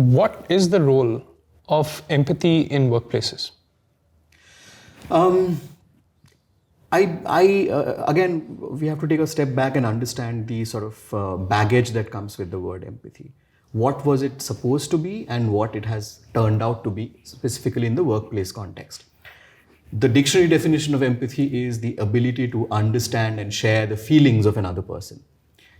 what is the role of empathy in workplaces? Again, we have to take a step back and understand the sort of baggage that comes with the word empathy. What was it supposed to be and what it has turned out to be, specifically in the workplace context. The dictionary definition of empathy is the ability to understand and share the feelings of another person.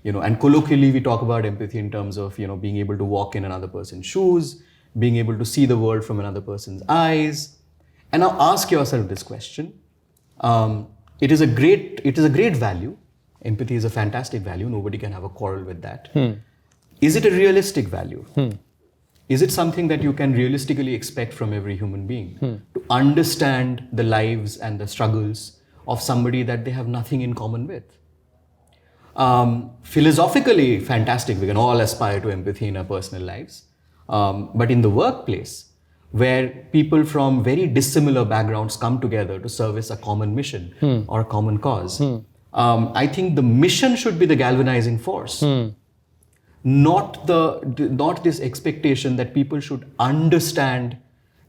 And colloquially, we talk about empathy in terms of, being able to walk in another person's shoes, being able to see the world from another person's eyes. And now ask yourself this question. It is a great value. Empathy is a fantastic value. Nobody can have a quarrel with that. Is it a realistic value? Is it something that you can realistically expect from every human being? To understand the lives and the struggles of somebody that they have nothing in common with? Philosophically, fantastic. We can all aspire to empathy in our personal lives. But in the workplace, where people from very dissimilar backgrounds come together to service a common mission or a common cause, I think the mission should be the galvanizing force. Not this expectation that people should understand,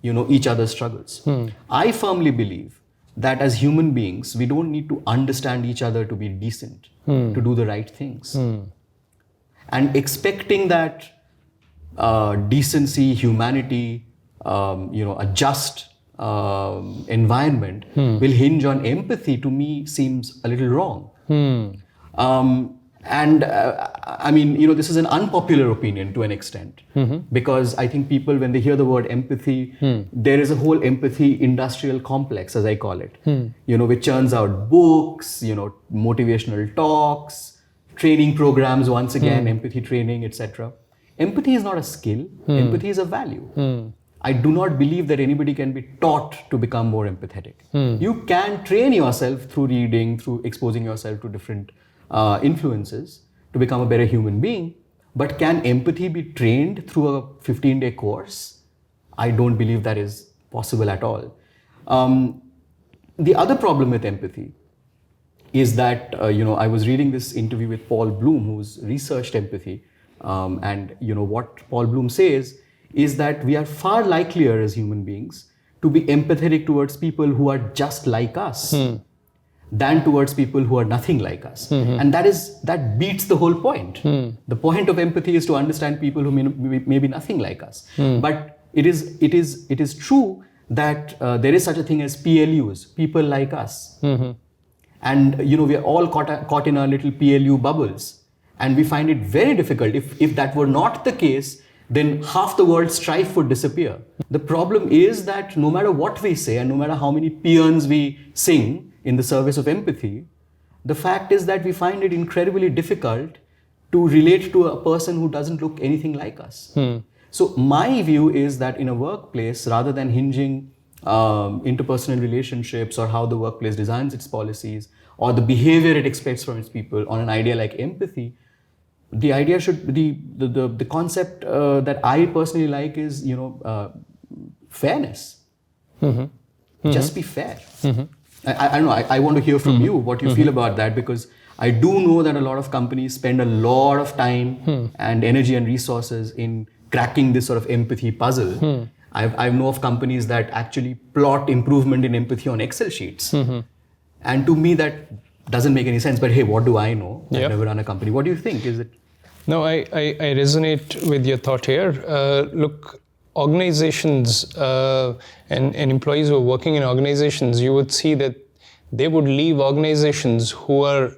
each other's struggles. I firmly believe that as human beings, we don't need to understand each other to be decent, to do the right things. And expecting that decency, humanity, a just environment will hinge on empathy, to me seems a little wrong. This is an unpopular opinion to an extent, because I think people, when they hear the word empathy, there is a whole empathy industrial complex, as I call it, which churns out books, motivational talks, training programs, once again, empathy training, etc. Empathy is not a skill, empathy is a value. I do not believe that anybody can be taught to become more empathetic. You can train yourself through reading, through exposing yourself to different influences to become a better human being. But can empathy be trained through a 15-day course? I don't believe that is possible at all. The other problem with empathy is that, I was reading this interview with Paul Bloom, who's researched empathy. And what Paul Bloom says is that we are far likelier as human beings to be empathetic towards people who are just like us than towards people who are nothing like us. And that beats the whole point. The point of empathy is to understand people who may be nothing like us. But it is true that there is such a thing as PLUs, people like us. And we are all caught in our little PLU bubbles. And we find it very difficult. If that were not the case, then half the world's strife would disappear. The problem is that no matter what we say and no matter how many paeans we sing in the service of empathy, the fact is that we find it incredibly difficult to relate to a person who doesn't look anything like us. So my view is that in a workplace, rather than hinging interpersonal relationships or how the workplace designs its policies or the behavior it expects from its people on an idea like empathy, the idea should be, the concept that I personally like is, fairness. Just be fair. I don't know, I want to hear from you what you feel about that, because I do know that a lot of companies spend a lot of time and energy and resources in cracking this sort of empathy puzzle. I know of companies that actually plot improvement in empathy on Excel sheets. And to me, that doesn't make any sense. But hey, what do I know? I've never run a company. What do you think? Is it? No, I resonate with your thought here. Look, organizations and employees who are working in organizations, you would see that they would leave organizations who are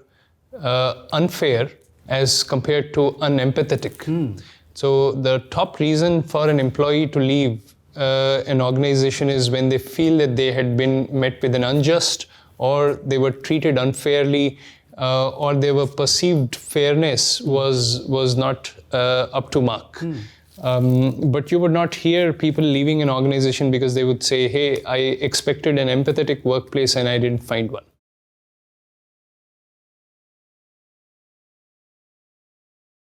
unfair as compared to unempathetic. So the top reason for an employee to leave an organization is when they feel that they had been met with an unjust, or they were treated unfairly, or their perceived fairness was not up to mark. But you would not hear people leaving an organization because they would say, hey, I expected an empathetic workplace and I didn't find one.